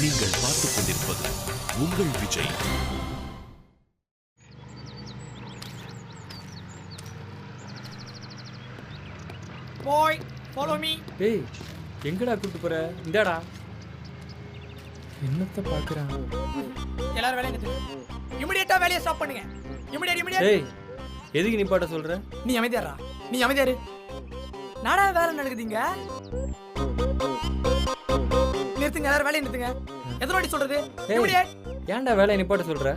நீங்கள் பார்த்துக் கொண்டிருப்பது உங்கள் விஜய். பாய் ஃபாலோ மீ. டேய் எங்கடா கூட்டு போற? இந்தாடா. என்னத்த பாக்குறான்? எல்லாரும் வேலைய நிறுத்து. இமிடியேட்டா வேலைய ஸ்டாப் பண்ணுங்க. இமிடியேட். டேய் எதுக்கு நிப்பாட்ட சொல்ற? நீ அமைதியாரா. நீ அமைதியாரு. நாடா வேலை நடக்குதுங்க. நிறுத்துங்க, எல்லாரும் வேலைய நிறுத்துங்க. எத்தனை வாட்டி சொல்றது? இமிடியேட். ஏன்டா வேலைய நிப்பாட்ட சொல்ற?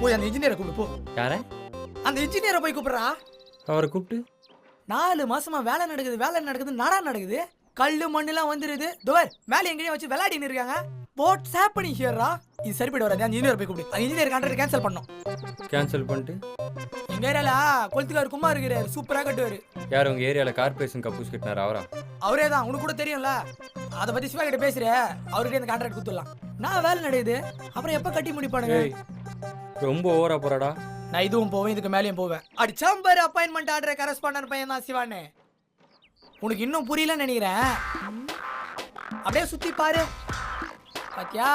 போய் அந்த இன்ஜினியரை கூப்பிடு போ. யார? அந்த இன்ஜினியரை போய் கூப்பிடுறா. அவரை கூப்பிட்டு 4 மாசமா வேலை நடக்குது நாடா நடக்குது. கல்லு மண்ணுலாம் வந்துருது. தோர் மேலே எங்கேயும் வச்சு விளையாடின்னு இருக்காங்க. போட் சாப்பனி ஹியர்ரா. இது சரிப்பட்டு வராது. அந்த இன்ஜினியர் போய் கூப்பிடு. அந்த இன்ஜினியர் கான்ட்ராக்ட் கேன்சல் பண்ணோம். கேன்சல் பண்ணிட்டு எங்க ஏரியால கொளுத்துக்காரு குமார் இருக்கிறாரு. சூப்பரா கட்டுவாரு. யார் உங்க ஏரியால கார்பரேஷன் கப்பூஸ் கட்டினாரா? அவரா? அவரே தான். உனக்கு கூட தெரியும்ல. அதை பத்தி சிவா கிட்ட பேசுற. அவர்கிட்ட இந்த கான்ட்ராக்ட் கொடுத்துடலாம். நான் வேலை நடக்குது. அப்புறம் எப்ப கட்டி முடிப்பானுங்க? ரொம்ப ஓவரா போறாடா. நான் இதுவும் போவேன், இதுக்கு மேலேயும் போவேன். அடிச்சாம்பர் அப்பாயின்மெண்ட் ஆர்டர் கரஸ்பாண்டன்ட் பையன் தான் சிவானே. உனக்கு இன்னும் புரியலன்னு நினைக்கிறேன். அப்படியே சுத்தி பாரு. பாத்தியா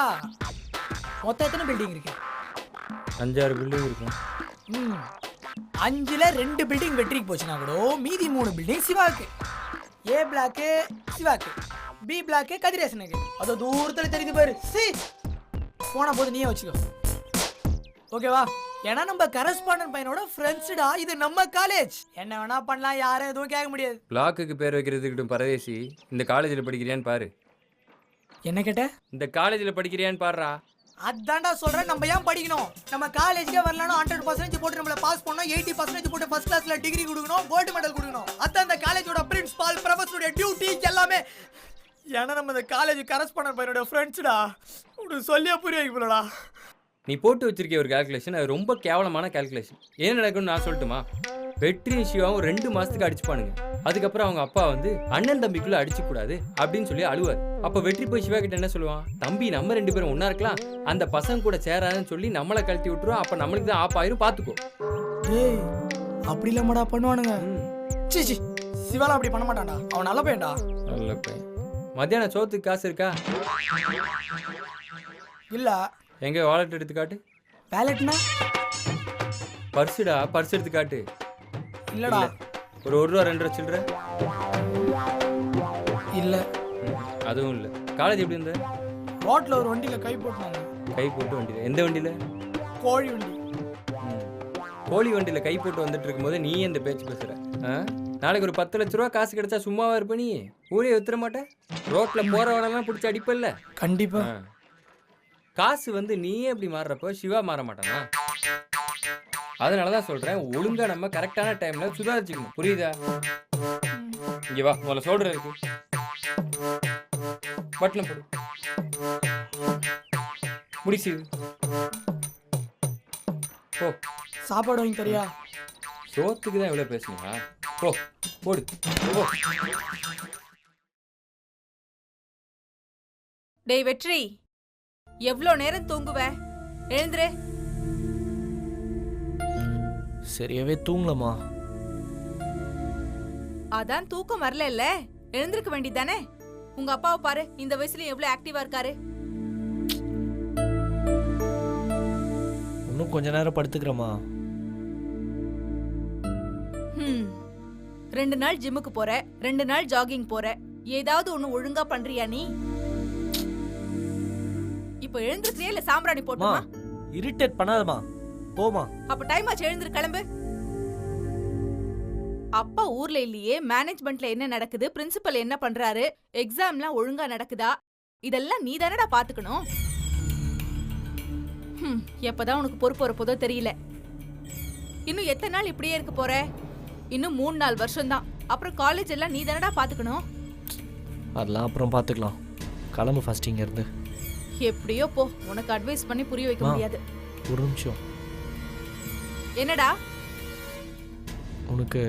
மொத்தம் எத்தனை பில்டிங் இருக்கு? 5-6 பில்டிங் இருக்கும். 5ல 2 பில்டிங் வெற்றிக்கு போச்சுன்னா கூட மீதி 3 பில்டிங் சிவாக்கு. ஏ பிளாக்கு சிவாக்கு, பி பிளாக்கு கதிரேசனுக்கு. அது தூரத்துல தெரியுது பாரு. போன போது நீயே வச்சுக்கோ. ஓகேவா? ஏன்னா நம்ம கரஸ்பாண்டன்ட் பையனோட ஃப்ரெண்ட்ஸ்டா. இது நம்ம காலேஜ். என்ன வேணா பண்ணலாம். யாரும் எதுவும் கேட்க முடியாது. பிளாக்குக்கு பேர் வைக்கிறதுக்கிட்டும் பரதேசி. இந்த காலேஜில் படிக்கிறியான்னு பாரு. என்ன கேட்ட? இந்த காலேஜில் படிக்கிறியான்னு பாருடா. அதான்டா சொல்றேன். நம்ம ஏன் படிக்கணும்? நம்ம காலேஜ்க்கே வரலன்னா 100% போட்டு நம்மள பாஸ் பண்ணணும். 80% போட்டு ஃபர்ஸ்ட் கிளாஸ்ல டிகிரி கொடுக்கணும், கோல்டு மெடல் கொடுக்கணும். அதான் இந்த காலேஜோட பிரின்சிபால் ப்ரொஃபஸரோட டியூட்டி எல்லாமே. ஏன்னா நம்ம இந்த காலேஜ் கரஸ்பாண்டன்ட் பையனோட ஃப்ரெண்ட்ஸ்டா. உனக்கு சொல்லியே புரிய வைக்கலடா. நீ போட்டு வச்சிருக்க ஒரு கால்குலேஷன் அது ரொம்ப கேவலமான கால்குலேஷன். என்ன நடக்கும்னு நான் சொல்லட்டுமா? வெற்றியும் சிவாவும் 2 மாசத்துக்கு அடிச்சுப்பானுங்க. அதுக்கப்புறம் அவங்க அப்பா வந்து அண்ணன் தம்பிக்குள்ள அடிச்சு கூடாது அப்படின்னு சொல்லி அழுவார். அப்ப வெற்றி போய் சிவா கிட்ட என்ன சொல்லுவான்? தம்பி நம்ம 2 பேரும் ஒன்னா இருக்கலாம், அந்த பசங்க கூட சேராதுன்னு சொல்லி நம்மளை கழட்டி விட்டுருவோம். அப்ப நம்மளுக்கு தான் ஆப்பாயிரும், பாத்துக்கோ. டேய் அப்படி இல்லமாடா பண்ணுவானுங்க. சீ சிவாலாம் அப்படி பண்ண மாட்டான்டா. அவன் நல்ல பையன்டா. நல்ல பையன். மத்தியானம் சோத்துக்கு காசு இருக்கா? இல்ல. எங்க வாலெட் எடுத்து காட்டு. வாலெட்னா? பர்சுடா, பர்ஸ் எடுத்து காட்டு. இல்லடா. ஒரு 1 ரூபா 2 ரூபா சில்லற இல்ல. அதுவும் இல்ல. காலேஜ் எப்படி இருந்த? ரோட்ல ஒரு வண்டியில கை போட்டாங்க. கை போட்டு வண்டியில? எந்த வண்டியில? கோழி வண்டி. கோழி வண்டியில கை போட்டு வந்துட்டு இருக்கும்போது நீ இந்த பேச்சு பேசுற? நாளைக்கு ஒரு 10 லட்ச ரூபா காசு கிடைச்சா சும்மாவா இருப்ப நீ? ஊரே வித்துற மாட்டேன். ரோட்ல போறவனெல்லாம் பிடிச்சி அடிப்பல்ல? கண்டிப்பா. காசு வந்து நீயே எப்படி மாறுறப்போ சிவா மாற மாட்டானா? அதனாலதான் சொல்றேன், ஒழுங்கா நம்ம கரெக்டான டைம்ல சுதாரிச்சுக்கணும். புரியுதா? இங்க வா, முதல்ல சொல்ற இருக்கு. பட்டணம் போடு. முடிச்சு போ. சாப்பாடு வாங்கி தரியா? சோத்துக்கு தான் இவ்வளவு பேசுனீங்களா? போ போடு. போ. டேய் வெற்றி, எவ்வளோ நேரம் தூங்குவ? எழுந்துரு. சரியாவே தூங்கலமா. அதான் தூக்கம் வரல இல்ல, எழுந்திருக்க வேண்டியதானே? உங்க அப்பாவை பாரு, இந்த வயசுல எவ்வளவு ஆக்டிவா இருக்காரு. இன்னும் கொஞ்ச நேரம் படுத்துக்கிறமா. 2 நாள் ஜிம்முக்கு போற, 2 நாள் ஜாகிங் போற. ஏதாவது ஒண்ணு ஒழுங்கா பண்றியா நீ? இப்ப எழுந்திருக்கிறியா இல்ல சாம்பிராணி போட்டுமா? இரிட்டேட் பண்ணாதமா, போமா. அப்ப டைம் ஆச்சு, எழுந்திரு, கிளம்பு. அப்பா ஊர்ல இல்லையே, மேனேஜ்மெண்ட்ல என்ன நடக்குது, பிரின்சிபல் என்ன பண்றாரு, எக்ஸாம்லாம் ஒழுங்கா நடக்குதா, இதெல்லாம் நீ தானடா பாத்துக்கணும். எப்பதான் உனக்கு பொறுப்பு வரப்போதோ தெரியல. இன்னும் எத்தனை நாள் இப்படியே இருக்க போற? இன்னும் 3-4 வருஷம் தான். அப்புறம் காலேஜ் எல்லாம் நீ தானடா பாத்துக்கணும். அதெல்லாம் அப்புறம் பாத்துக்கலாம். கிளம்பு ஃபர்ஸ்ட் இங்க இருந்து. எப்படியோ போ, உனக்கு அட்வைஸ் பண்ணி புரிய வைக்க முடியாது. ஒரு நிமிஷம். என்னடா? உனக்கு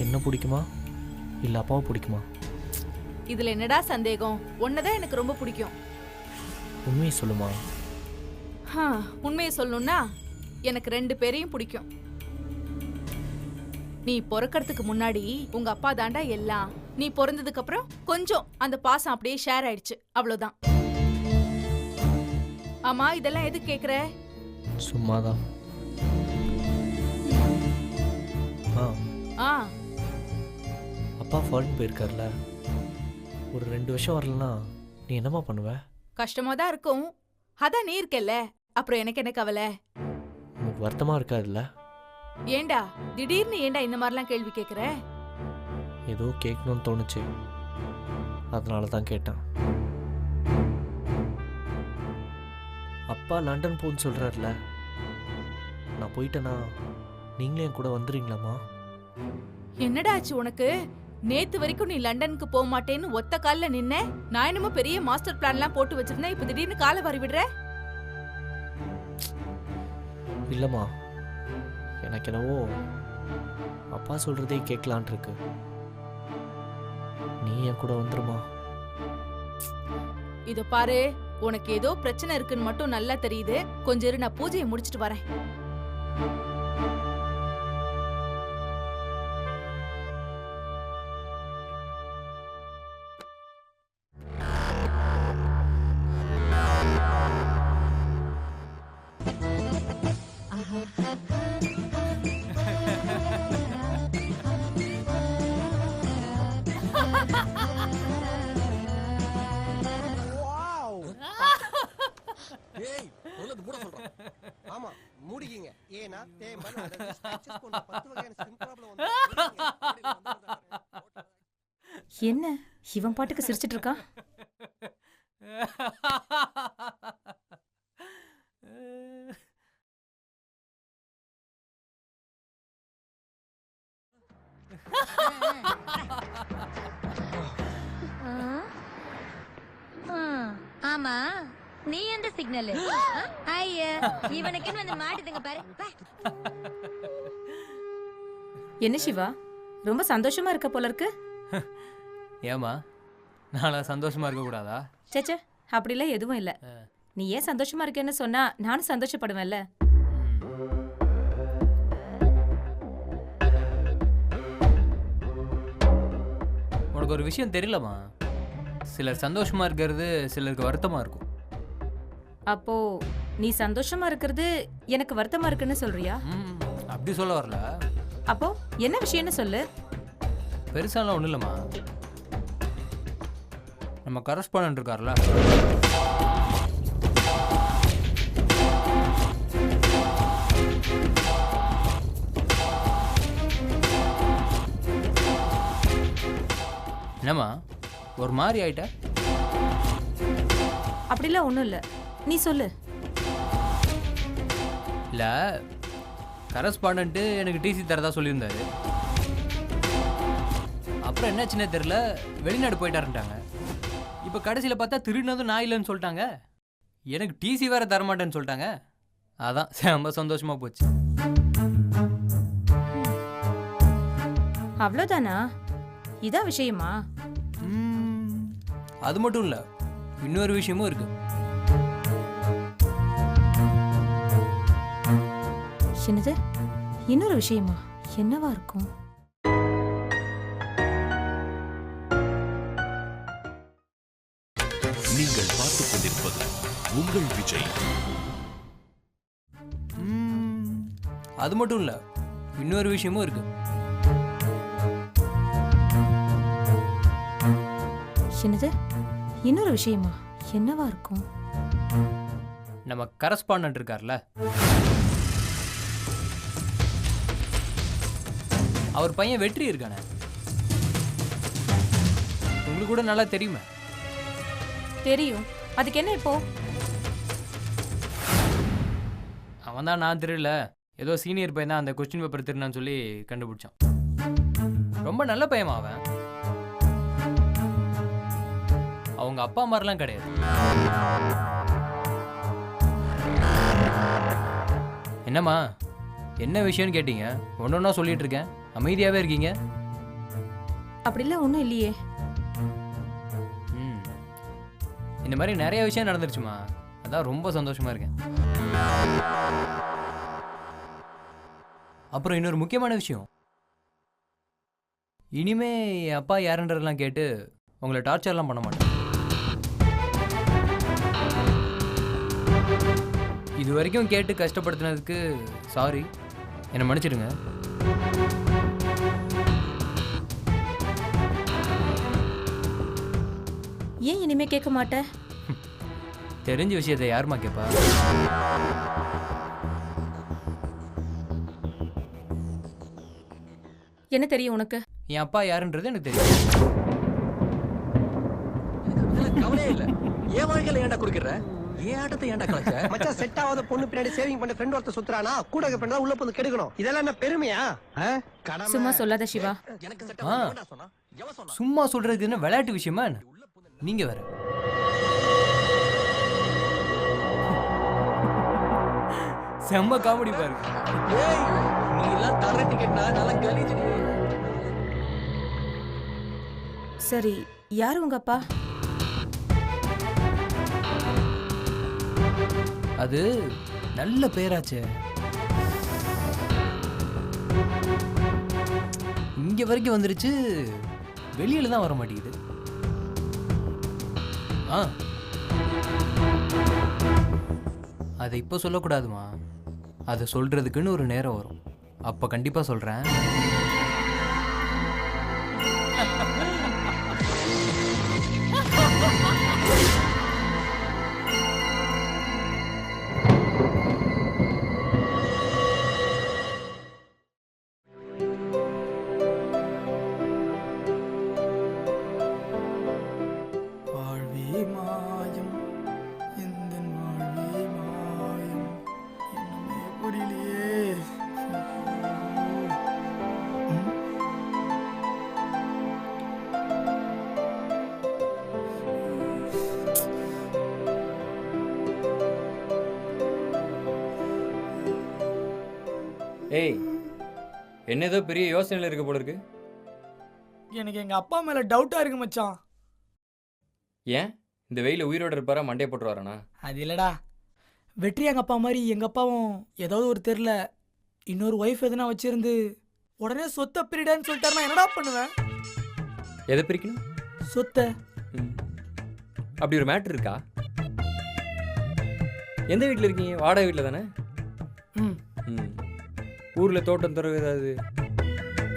என்ன பிடிக்குமா இல்ல அப்பாவை பிடிக்குமா? இதுல என்னடா சந்தேகம்? உன்னதான் எனக்கு ரொம்ப பிடிக்கும். உண்மையை சொல்லுமா. உண்மையை சொல்லணும்னா எனக்கு 2 பேரையும் பிடிக்கும். நீ பிறக்கிறதுக்கு முன்னாடி உங்க அப்பா தாண்டா எல்லாம். நீ பிறந்ததுக்கு அப்புறம் கொஞ்சம் அந்த பாசம் அப்படியே ஷேர் ஆயிடுச்சு, அவ்வளவுதான். ஆமா, இதெல்லாம் எதுக்கு கேக்குற? சும்மாதான். ஆ அப்பா ஃபாரின் போயிருக்கார்ல, ஒரு 2 வருஷம் வரலன்னா நீ என்னம்மா பண்ணுவ? கஷ்டமா தான் இருக்கும். அதான் நீ இருக்கல்ல, அப்புறம் எனக்கு என்ன கவலை? உனக்கு வருத்தமாக இருக்காதுல்ல? ஏண்டா திடீர்னு ஏண்டா இந்த மாதிரிலாம் கேள்வி கேக்குற? ஏதோ கேட்கணும்னு தோணுச்சு, அதனால தான் கேட்டேன். அப்பா லண்டன் போன்னு சொல்கிறார்ல, நான் போயிட்டேன்னா நீங்களே என் கூட வந்துடுறீங்களாம்மா? என்னடா ஆச்சு உனக்கு? நேத்து வரைக்கும் நீ லண்டனுக்கு போக மாட்டேன்னு ஒத்த கால்ல நின்ன. நான் என்னமோ பெரிய மாஸ்டர் பிளான்லாம் போட்டு வச்சிருந்தேன், இப்ப திடீர்னு காலை வாரி விடுற. இல்லைம்மா, எனக்கு என்னவோ அப்பா சொல்கிறதே கேட்கலான் இருக்கு. நீ என் கூட வந்துருமா? இத பாரு, உனக்கு ஏதோ பிரச்சனை இருக்குன்னு மட்டும் நல்லா தெரியுது. கொஞ்சம் இரு, நான் பூஜையை முடிச்சிட்டு வரேன். ஏய் சொல்லது மூட சொல்றேன். ஆமா மூடிக்கிங்க. ஏனா தேம்பன் அத ஸ்ட்ரெச்சஸ் போன்ற 10 வகையான ஸ்கின் ப்ராப்ளம் வந்து என்ன இவன் பாட்டுக்கு சிரிச்சிட்டு இருக்கான்? ஆமா, நீ எந்த சிக்னல்? ஐயா, இவனுக்குன்னு வந்து மாட்டுதுங்க பாரு. என்ன சிவா, ரொம்ப சந்தோஷமா இருக்க போல இருக்கு. ஏமா, நான் சந்தோஷமா இருக்க கூடாதா? சேச்சே, அப்படிலாம் எதுவும் இல்ல. நீ ஏன் சந்தோஷமா இருக்கேன்னு சொன்னா நானும் சந்தோஷப்படுவேன்ல. உனக்கு ஒரு விஷயம் தெரியலமா, சிலர் சந்தோஷமா இருக்கிறது சிலருக்கு வருத்தமா இருக்கும். அப்போ நீ சந்தோஷமா இருக்கிறது எனக்கு வருத்தமா இருக்குன்னு சொல்றியா? அப்படி சொல்ல வரல. அப்போ என்ன விஷயம்னு சொல்லு. பெருசாலாம் ஒன்றும் இல்லைம்மா, நம்ம கரஸ்பாண்டன்ட் இருக்கார்ல, என்னம்மா ஒரு மாதிரி ஆயிட்ட? அப்படிலாம் ஒன்றும் இல்லை, நீ சொல்லு. இல்லை, கரஸ்பாண்டன்ட்டு எனக்கு டிசி தரதா சொல்லியிருந்தாரு. அப்புறம் என்னாச்சுன்னே தெரில, வெளிநாடு போயிட்டாருன்ட்டாங்க. இப்போ கடைசியில் பார்த்தா திருடினதும் நான் இல்லைன்னு சொல்லிட்டாங்க. எனக்கு டிசி வேறு தரமாட்டேன்னு சொல்லிட்டாங்க. அதான் ரொம்ப சந்தோஷமாக போச்சு. அவ்வளோதானா? இதான் விஷயமா? அது மட்டும் இல்லை, இன்னொரு விஷயமும் இருக்கு. என்னது, இன்னொரு விஷயமா? என்னவா இருக்கும்? நீங்கள் பார்த்துக் கொண்டிருப்பது உங்கள் விஜய். அது மட்டும் இல்லை, இன்னொரு விஷயமும் இருக்கு. என்னது, இன்னொரு விஷயமா? என்னவா இருக்கும்? நம்ம கரஸ்பாண்டன்ட் இருக்கார்ல, அவர் பையன் வெற்றி இருக்கானே, உங்களுக்கு கூட நல்லா தெரியுமே. தெரியும், அதுக்கு என்ன இப்போ? அவன் தான் நான் தெரியல, ஏதோ சீனியர் பையன் தான் அந்த கொஸ்டின் பேப்பர் திருநான்னு சொல்லி கண்டுபிடிச்சான். ரொம்ப நல்ல பையன் அவன். அவங்க அப்பா மாதிரிலாம் கிடையாது. என்னம்மா, என்ன விஷயம்னு கேட்டீங்க? ஒன்னொன்னா சொல்லிட்டு இருக்கேன், அமைதியாவே இருக்கீங்க. அப்படிலாம் ஒன்றும் இல்லையே. இந்த மாதிரி நிறைய விஷயம் நடந்துருச்சுமா, அதான் ரொம்ப சந்தோஷமா இருக்கேன். அப்புறம் இன்னொரு முக்கியமான விஷயம், இனிமே என் அப்பா யாருன்றதெல்லாம் கேட்டு உங்களை டார்ச்சர்லாம் பண்ண மாட்டேன். இது வரைக்கும் கேட்டு கஷ்டப்படுத்தினதுக்கு சாரி, என்னை மன்னிச்சிடுங்க. ஏன் இனிமே கேட்க மாட்டேன்? தெரிஞ்ச விஷயத்தை யாருமா கேட்பா? என்ன தெரியும் உனக்கு? என் அப்பா யாருன்றது எனக்கு தெரியும். கவலையே இல்ல. என் வாழ்க்கையில ஏன்டா குறுக்கிற? ஏன் ஆட்டத்தை ஏன்டா கலச்ச? மச்சான் செட் ஆகாத பொண்ணு பின்னாடி சேவிங் பண்ண ஃப்ரெண்ட் ஒருத்தர் சுத்துறானா, கூட இருக்க ஃப்ரெண்ட் உள்ள வந்து கெடுக்கணும். இதெல்லாம் என்ன பெருமையா? சும்மா சொல்லாத சிவா. எனக்கு செட் ஆகாத சொன்னா. எவன் சொன்னா? சும்மா சொல்றது என்ன விளையாட்டு விஷயமா? நீங்க வேற. செம்ம காமெடி பாருங்க. ஏய், நீ எல்லாம் தர டிக்கெட்னா நல்லா கலீஜ்டி. சரி, யார் உங்க அப்பா? அது நல்ல பேராச்சே. இங்க வரைக்கும் வந்துருச்சு, வெளியில தான் வர மாட்டேங்குது. அதை இப்போ சொல்லக்கூடாதுமா. அதை சொல்றதுக்குன்னு ஒரு நேரம் வரும். அப்ப கண்டிப்பா சொல்றேன். வாழ்வே மாயம், எந்தன் வாழ்வே மாயம், என்னமே புரியலையே. ஏய், என்ன ஏதோ பெரிய யோசனையில் இருக்க போல இருக்கு. எனக்கு எங்க அப்பா மேல டவுட்டா இருக்கு மச்சான். ஏன் இந்த வெயில உயிரோட இருப்பாரா, மண்டையை போட்டு வரானா? அது இல்லடா, வெற்றி எங்க அப்பா மாதிரி எங்க அப்பாவும் ஏதாவது ஒரு தெருல இன்னொரு ஒய்ஃப் எதுனா வச்சிருந்து உடனே சொத்தை பிரிடான்னு சொல்லிட்டாருன்னா என்னடா பண்ணுவேன்? எதை பிரிக்கணும்? சொத்தை. அப்படி ஒரு மேட்ரு இருக்கா? எந்த வீட்டில் இருக்கீங்க? வாடகை வீட்டில் தானே? ம் ம். ஊரில் தோட்டம் துறவு ஏதாவது?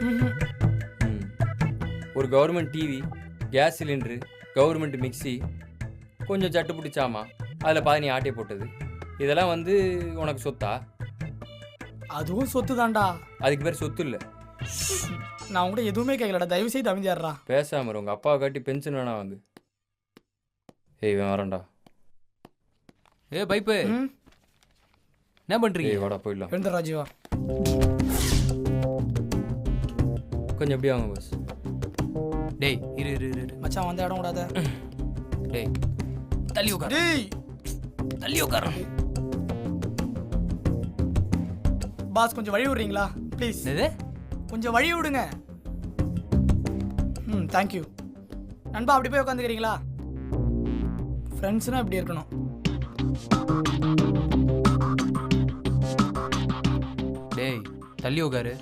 ம்ஹும். ம். ஒரு government TV, gas cylinder, government mixie, கொஞ்சம் சட்டுப்புடி சாமான், அதில் பாதி நீ ஆட்டையை போட்டது, இதெல்லாம் வந்து உனக்கு சொத்தா? அதுவும் சொத்து தான்டா. அதுக்கு பேர் சொத்து இல்லை. நான் உங்கள்கிட்ட எதுவுமே கேட்கலடா, தயவு செய்து அமைதியாடுறா. பேசாம இரு, உங்க அப்பாவை காட்டி பென்ஷன் வேணா வாங்கு. ஏய், இவன் வரேன்டா. ஏ பைப்பு, ம் என்ன பண்றீங்க? ஏய் வாடா போயிடலாம். எழுந்துடுறா ஜீவா. கொஞ்சம் எப்படியா வாங்க பஸ். டேய் இரு இரு இரு, இரு. மச்சான் வந்த இடம் விடாத. டேய் தள்ளி உட்கார், டேய் தள்ளி உட்கார். பாஸ் கொஞ்சம் வழி விடுறீங்களா ப்ளீஸ்? என்னது? கொஞ்சம் வழி விடுங்க. ம் தேங்க்யூ. நண்பா அப்படி போய் உட்காந்துக்கிறீங்களா? ஃப்ரெண்ட்ஸ்னால் இப்படி இருக்கணும். டேய் தள்ளி உட்காரு.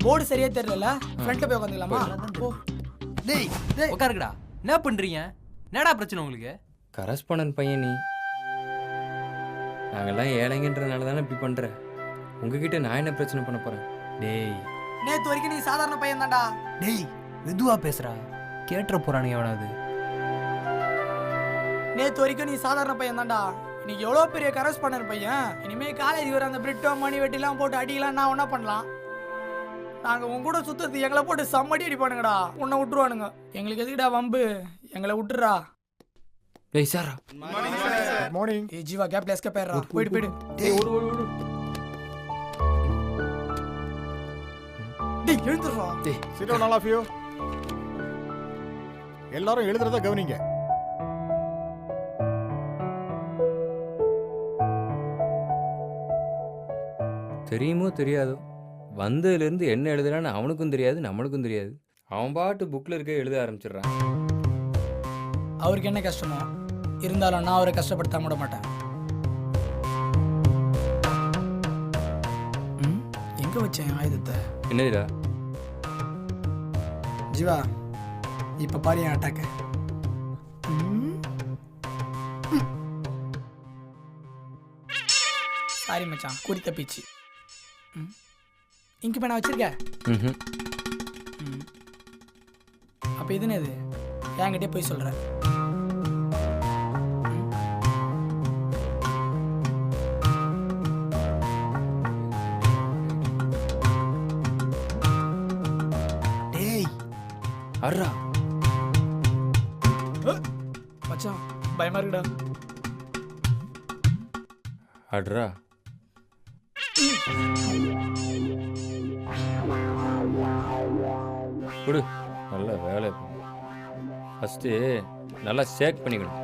போர்டு சரியா தெரியல, ஃப்ரண்ட்ல போய் உட்காந்துக்கலாமா? ஓ டேய் டேய் உட்காருங்கடா. என்ன பண்றீங்க? என்னடா பிரச்சனை உங்களுக்கு? கரஸ்பாண்டன்ட் பையன் நீ. நாங்கெல்லாம் ஏழைங்கன்றதுனால தானே இப்படி பண்ற. உங்ககிட்ட நான் என்ன பிரச்சனை பண்ண போறேன்? டேய் நேத்து வரைக்கும் நீ சாதாரண பையன் தான்டா. டேய் மெதுவா பேசுறா, கேட்டுற போறானுங்க எவனாவது. நேத்து வரைக்கும் நீ சாதாரண பையன் தான்டா. இன்னைக்கு எவ்வளோ பெரிய கரஸ்பாண்டன்ட் பையன். இனிமே காலேஜ் வர அந்த பிரிட்டோ மணி வெட்டிலாம் போட்டு அடிக்கலாம். நான் என்ன பண்ணலாம்? நாங்கள் உங்க கூட சுத்தது எங்களை போட்டு சம்மடி அடிப்பானுங்கடா. உன்னை விட்டுருவானுங்க. எங்களுக்கு எதுக்குடா வம்பு? எங்களை விட்டுறா. டேய் சாரா. மார்னிங். ஏய் ஜீவா கேப்ல எஸ்கேப் ஆயிடுறா. போயிடு போயிடு. டேய் ஓடு ஓடு ஓடு. டேய் எழுந்துடுறா. டேய் Sit down all of you. எல்லாரும் எழுதுறத கவனிங்க. தெரியுமோ தெரியாதோ, வந்ததுலேருந்து என்ன எழுதுறான்னு அவனுக்கும் தெரியாது, நம்மளுக்கும் தெரியாது. அவன் பாட்டு புக்கில் இருக்க எழுத ஆரம்பிச்சிடுறான். அவருக்கு என்ன கஷ்டமோ இருந்தாலும் நான் அவரை கஷ்டப்படுத்தாம விட மாட்டேன். எங்க வச்சேன் ஆயுதத்தை? என்னதுடா? ஜீவா இப்போ பாரு என் அட்டாக்கு. சாரி மச்சான், குறித்த பீச்சு. இங்கே நான் வச்சிருக்க. அப்போ இதுன்னு இது என்கிட்டே போய் சொல்கிறேன். டேய் அர்ரா மச்சான் பயமா இருக்குடா. அட்ரா கொடு, நல்ல வேலை. ஃபஸ்ட்டு நல்லா ஷேக் பண்ணிக்கணும்.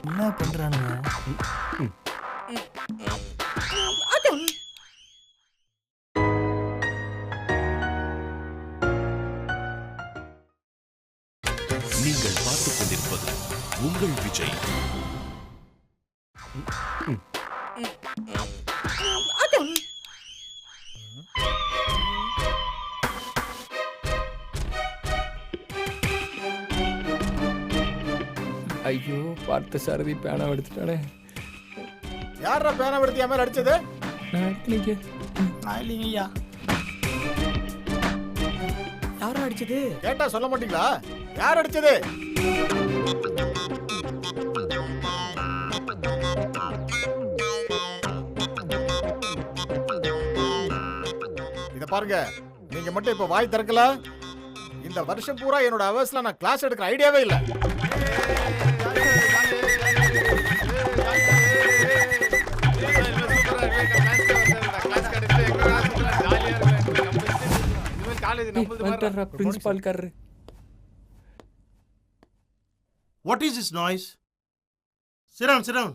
என்ன பண்ணுறானுங்க? நீங்கள் பார்த்துக் கொண்டிருப்பது உங்கள் விஜய். ஐயோ, பார்த்த சாரதி பேனா எடுத்துட்டானே. யாரா பேனா எடுத்து என் மேல அடிச்சது? நான் எடுத்துனீங்க. நான் இல்லைங்கய்யா. யாரும் அடிச்சது? கேட்டா சொல்ல மாட்டீங்களா? யார் அடிச்சது? இத பாருங்க, நீங்க மட்டும் இப்ப வாய் திறக்கல, இந்த வருஷம் பூரா என்னோட அவர்ஸ்ல நான் கிளாஸ் எடுக்கிற ஐடியாவே இல்ல. Principal காரரு. What is this noise? Sit down, sit down.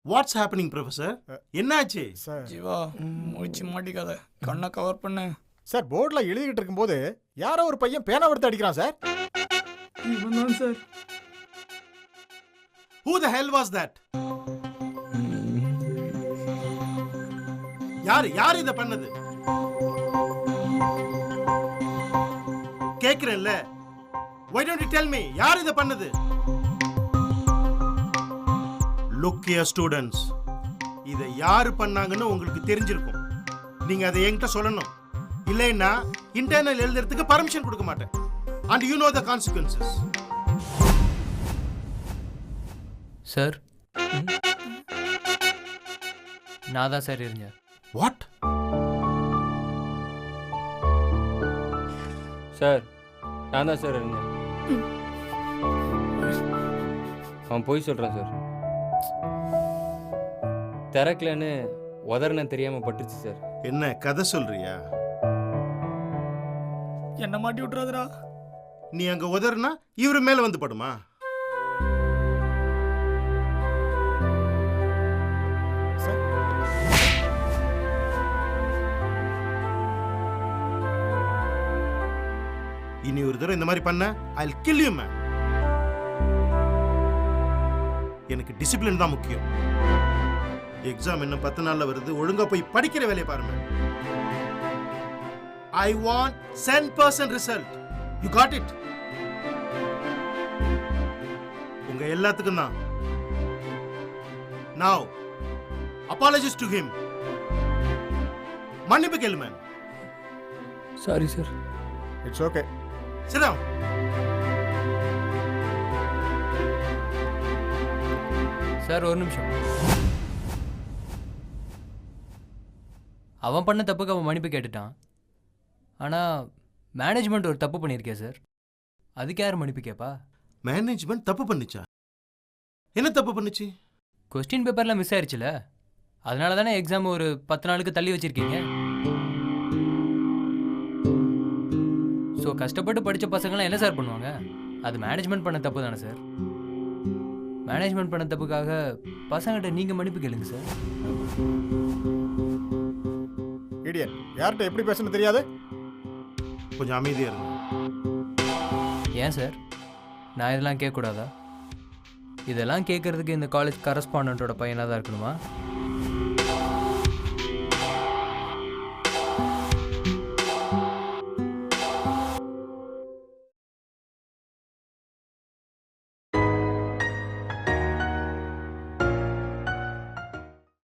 What's happening, professor? என்னாச்சு? ஜீவா முடிச்சு மாட்டிக்காத, கண்ணை கவர் பண்ணு. சார், போர்டுல எழுதிக்கிட்டு இருக்கும்போது யாரோ ஒரு பையன் பேனா எடுத்து அடிக்கிறான் சார். இவன் தான் sir. Who the hell was that? யார் இத பண்ணது? கேக்குறேன்ல, why don't you tell me? யார் இத பண்ணது? Look here students, இத யாரு பண்ணாங்கன்னு உங்களுக்கு தெரிஞ்சிருக்கும். நீங்க அதை என்கிட்ட சொல்லணும். இல்லைன்னா இன்டர்னல் எழுதுறதுக்கு பர்மிஷன் கொடுக்க மாட்டேன். And you know the consequences. Sir, நான் தான் சார் இருந்தேன். What? சார், நான் தான் சார் இருந்தேன். அவன் போய் சொல்கிறான் சார். திறக்கலன்னு உதறன தெரியாமல் பட்டுச்சு சார். என்ன கதை சொல்றியா? என்ன மாட்டி விட்டுறாதடா. நீ அங்க உதறனா இவரு மேல வந்து படுமா? இனி ஒரு தடவை இந்த மாதிரி பண்ண I'll kill you man. எனக்கு டிசிப்ளின் தான் முக்கியம். எக்ஸாம் இன்னும் 10 நாள்ல வருது. ஒழுங்கா போய் படிக்கிற வேலையை பாருங்க. I want 100% result. You got it? உங்க எல்லாத்துக்கும் தான். Now, apologize to him. மன்னிப்பு கேளு man. Sorry sir. It's okay. Sit down. Sir, ஒரு நிமிஷம். அவன் பண்ண தப்புக்கு அவன் மன்னிப்பு கேட்டுட்டான். ஆனால் மேனேஜ்மெண்ட் ஒரு தப்பு பண்ணியிருக்கேன் சார். அதுக்கு யார் மன்னிப்பு கேட்பா? மேனேஜ்மெண்ட் தப்பு பண்ணுச்சா? என்ன தப்பு பண்ணுச்சு? கொஸ்டின் பேப்பர்லாம் மிஸ் ஆயிடுச்சுல, அதனால தானே எக்ஸாம் ஒரு 10 நாளுக்கு தள்ளி வச்சிருக்கீங்க. ஸோ கஷ்டப்பட்டு படித்த பசங்களாம் என்ன சார் பண்ணுவாங்க? அது மேனேஜ்மெண்ட் பண்ண தப்பு தானே சார். மேனேஜ்மெண்ட் பண்ண தப்புக்காக பசங்கள்கிட்ட நீங்கள் மன்னிப்பு கேளுங்க சார். இடியட், யார்கிட்ட எப்படி பேசணும் தெரியாது? கொஞ்சம் அமைதியா இருங்க. ஏன் சார், நான் இதெல்லாம் கேட்கக்கூடாதா? இதெல்லாம் கேட்கறதுக்கு இந்த காலேஜ் கரஸ்பாண்டண்ட்டோட பையனாக தான் இருக்கணுமா?